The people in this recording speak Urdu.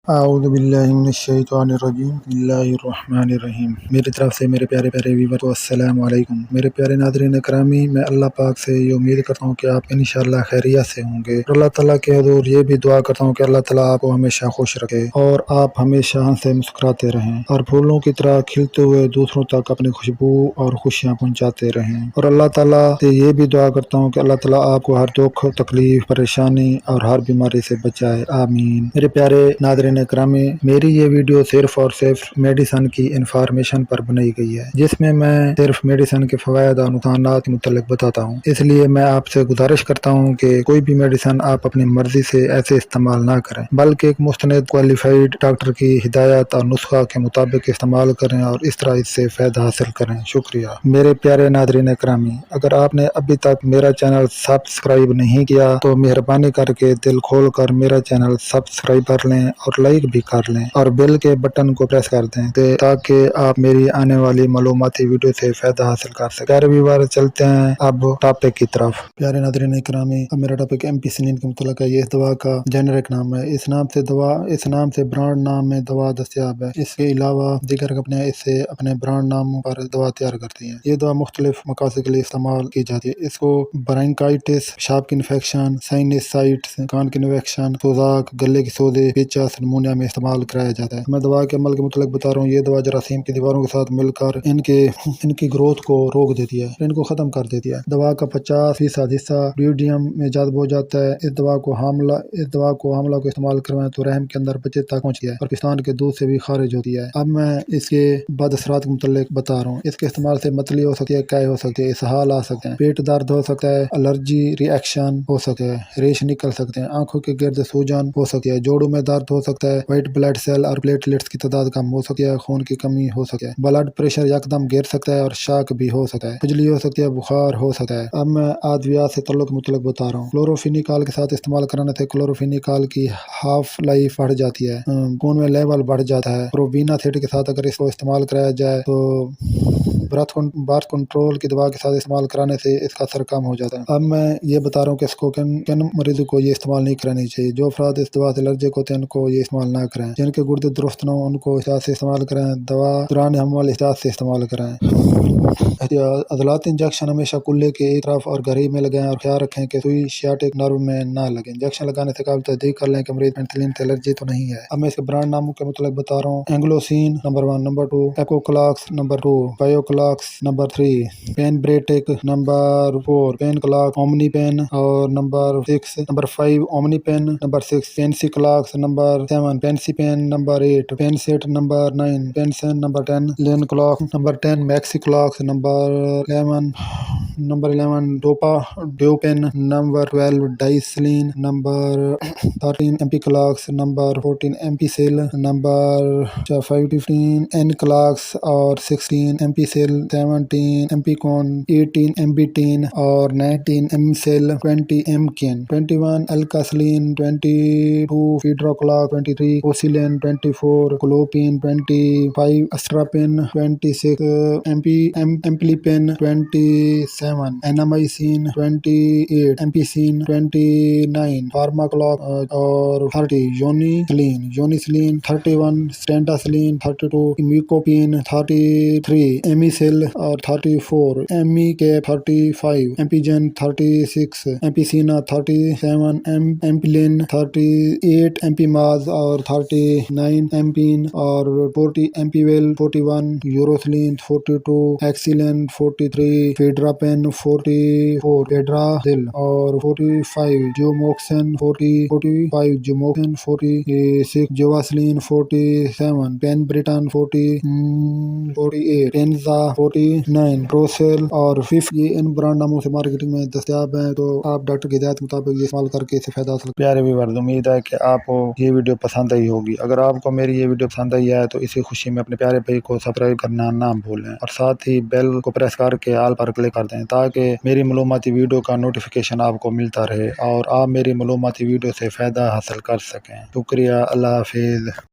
اعوذ باللہ من الشیطان الرجیم بسم اللہ الرحمن الرحیم۔ میری طرف سے میرے پیارے ویور کو السلام علیکم۔ میرے پیارے ناظرین اکرامی، میں اللہ پاک سے یہ امید کرتا ہوں کہ آپ انشاءاللہ خیریت سے ہوں گے، اور اللہ تعالیٰ کے حضور یہ بھی دعا کرتا ہوں کہ اللہ تعالیٰ آپ کو ہمیشہ خوش رکھے اور آپ ہمیشہ ہنستے مسکراتے رہیں اور پھولوں کی طرح کھلتے ہوئے دوسروں تک اپنی خوشبو اور خوشیاں پہنچاتے رہیں، اور اللہ تعالیٰ سے یہ بھی دعا کرتا ہوں کہ اللہ تعالیٰ آپ کو ہر دکھ، تکلیف، پریشانی اور ہر بیماری سے بچائے، آمین۔ میرے پیارے ناظرین اکرامی، میری یہ ویڈیو صرف اور صرف میڈیسن کی انفارمیشن پر بنائی گئی ہے، جس میں میں صرف میڈیسن کے فوائد اور نقصانات کے متعلق بتاتا ہوں۔ اس لیے میں آپ سے گزارش کرتا ہوں کہ کوئی بھی میڈیسن آپ اپنی مرضی سے ایسے استعمال نہ کریں، بلکہ ایک مستند کوالیفائڈ ڈاکٹر کی ہدایت اور نسخہ کے مطابق استعمال کریں اور اس طرح اس سے فائدہ حاصل کریں۔ شکریہ۔ میرے پیارے ناظرین اکرامی، اگر آپ نے ابھی تک میرا چینل سبسکرائب نہیں کیا تو مہربانی کر کے دل کھول کر میرا چینل سبسکرائب کر لیں اور لائک بھی کر لیں اور بیل کے بٹن کو پریس کر دیں تاکہ آپ میری آنے والی معلوماتی ویڈیو سے فائدہ حاصل کر سکیں۔ پیارے ویور، چلتے ہیں اب ٹاپک کی طرف۔ پیارے ناظرین اکرامی، اب میرا ٹاپک ایمپیسلین کے متعلق ہے۔ یہ اس دوا کا جنرک نام ہے، اس نام سے برانڈ نام میں دوا دستیاب ہے۔ اس کے علاوہ دیگر کمپنیاں اس سے اپنے برانڈ ناموں پر دوا تیار کرتی ہیں۔ یہ دوا مختلف مقاصد کے لیے استعمال کی جاتی ہے۔ اس کو برونکائٹس، پیشاب کی انفیکشن، سائنسائٹس، کان کی انفیکشن، سوزاک، گلے کی سوزش، پیچس، نمونیا میں استعمال کرایا جاتا ہے۔ میں دوا کے عمل کے متعلق بتا رہا ہوں۔ یہ دوا جراثیم کی دیواروں کے ساتھ مل کر ان کی گروتھ کو روک دیتی ہے، ان کو ختم کر دیتی ہے۔ دوا کا 50% حصہ ڈیوڈیم میں جذب ہو جاتا ہے۔ اس دوا کو حاملہ کو استعمال کروائیں تو رحم کے اندر بچے تک پہنچتی ہے اور پاکستان کے دودھ سے بھی خارج ہوتی ہے۔ اب میں اس کے بد اثرات کے متعلق بتا رہا ہوں۔ اس کے استعمال سے متلی ہو سکتی ہے، قے ہو سکتی ہے، اسہال آ سکتے ہیں، پیٹ درد ہو سکتا ہے، الرجی ری ایکشن ہو سکتا ہے، ریش نکل سکتے ہیں، آنکھوں کے گرد سوجن ہو سکتی ہے، جوڑوں میں درد ہو سکتا ہے، وائٹ بلڈ سیل اور پلیٹلیٹس کی تعداد کم ہو سکتی ہے، خون کی کمی ہو سکتی ہے، بلڈ پریشر یکدم گر سکتا ہے اور شاک بھی ہو سکتا ہے، کھجلی ہو سکتی ہے، بخار ہو سکتا ہے۔ اب میں ادویات سے تعلق کے متعلق بتا رہا ہوں۔ کلوروفینیکال کے ساتھ استعمال کرانے سے کلوروفینیکال کی ہاف لائف بڑھ جاتی ہے، خون میں لیول بڑھ جاتا ہے۔ پرووینا تھیٹ کے ساتھ اگر اس کو استعمال کرایا جائے تو برتھ کنٹرول کی دوا کے ساتھ استعمال کرانے سے اس کا اثر کم ہو جاتا ہے۔ اب میں یہ بتا رہا ہوں کہ اس کو کن مریضوں کو یہ استعمال نہیں کرانی چاہیے۔ جو افراد اس دوا سے الرجک ہوتے ہیں ان کو یہ استعمال نہ کریں۔ جن کے گردے درست نہ ہوں ان کو احتیاط سے استعمال کریں۔ دوا دوران حمل احتیاط سے استعمال کریں۔ عضلاتی انجیکشن ہمیشہ کلے کے ایک طرف اور گہرائی میں لگائیں اور خیال رکھیں کہ سوئی سیاٹک نرو میں نہ لگے۔ انجیکشن لگانے سے قبل تصدیق کر لیں کہ مریض پینسلین سے الرجی تو نہیں ہے۔ اب میں اس کے برانڈ ناموں کے متعلق بتا رہا ہوں۔ اینگلوسین نمبر 1، نمبر 2 ایکوکلاکس، نمبر 2 بایوکلاکس، نمبر 3 پین بریٹک، نمبر 4 پین کلاک اومنی پین، اور نمبر 5 اومنی پین، نمبر 6 پینسی کلاکس، نمبر 7 پینسی پین، نمبر 8 پینسیٹ، نمبر 9 پینسن، نمبر 10 لین کلاک، نمبر 10 میکسی کلاکس، نمبر 11 ڈوپین، نمبر 12 ڈائسلین، نمبر 13 ایمپی کلاکس، نمبر 14 ایمپی سیل، نمبر 15 این کلاکس اور 16 ایمپی سیل، 17 ایمپی کون، 18 ایمپی ٹین اور 19 ایم سیل، 20 ایم کین، 21 الکاسلین، 22 فیڈرا کلاک، 23 اوسیلین، 24 کلوپین، 25 اسٹراپین، 26 ایمپلیپین، 27 اینامائسین، 28 ایمپیسین، 29 فارما کلاک اور 30 یونیسلین، 31 سٹینٹاسلین، 32 میوکوپین، 33 ایمیسیل اور 34 ایمی کے، 35 ایمپیجن، 36 ایمپیسینا، 37 ایمپلین، 38 ایمپیماز اور 39 ایمپین اور 40 ایمپیویل، 41 یوروسلین، 42 ایکسیلین، 43 فیڈراپین، 44 فیڈرازل اور 45 جوموکسن، 46 جواسلین، 47 پین بریٹن، 48 پینزا، 49 پروسیل اور 50 یہ ان برانڈ ناموں سے مارکیٹنگ میں دستیاب ہیں، تو آپ ڈاکٹر کی ہدایت کے مطابق یہ استعمال کر کے اس سے فائدہ حاصل کریں۔ پیارے ویور، امید ہے کہ آپ کو یہ ویڈیو پسند آئی ہوگی۔ اگر آپ کو میری یہ ویڈیو پسند آئی ہے تو اسی خوشی میں اپنے پیارے بھائی کو سبسکرائب کرنا نہ بھولیں اور ساتھ ہی بیل کو پریس کر کے آل پر کلک کر دیں تاکہ میری معلوماتی ویڈیو کا نوٹیفیکیشن آپ کو ملتا رہے اور آپ میری معلوماتی ویڈیو سے فائدہ حاصل کر سکیں۔ شکریہ، اللہ حافظ۔